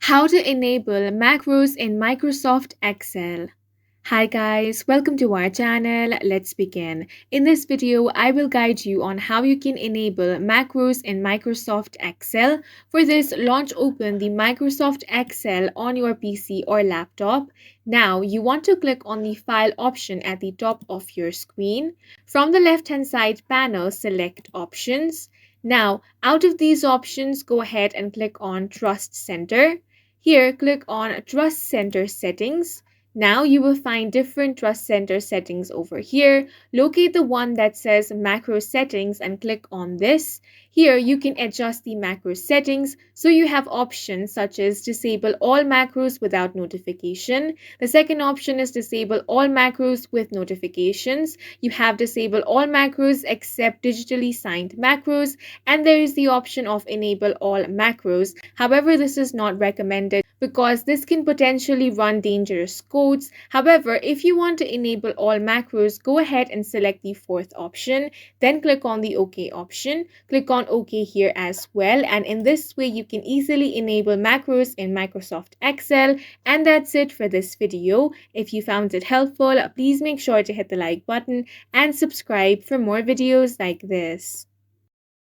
How to enable macros in Microsoft Excel. Hi guys, welcome to our channel. Let's begin. In this video, I will guide you on how you can enable macros in Microsoft Excel. For this, launch open the Microsoft Excel on your PC or laptop. Now, you want to click on the File option at the top of your screen. From the left-hand side panel, select Options. Now, out of these options, go ahead and click on Trust Center. Here, click on Trust Center Settings. Now you will find different Trust Center settings over here. Locate the one that says Macro Settings and click on this. Here you can adjust the macro settings, so you have options such as disable all macros without notification. The second option is disable all macros with notifications. You have disable all macros except digitally signed macros, and there is the option of enable all macros. However, this is not recommended because this can potentially run dangerous codes. However, if you want to enable all macros, go ahead and select the fourth option, then click on the OK option. Click on OK here as well, and in this way you can easily enable macros in Microsoft Excel. And that's it for this video. If you found it helpful, please make sure to hit the like button and subscribe for more videos like this.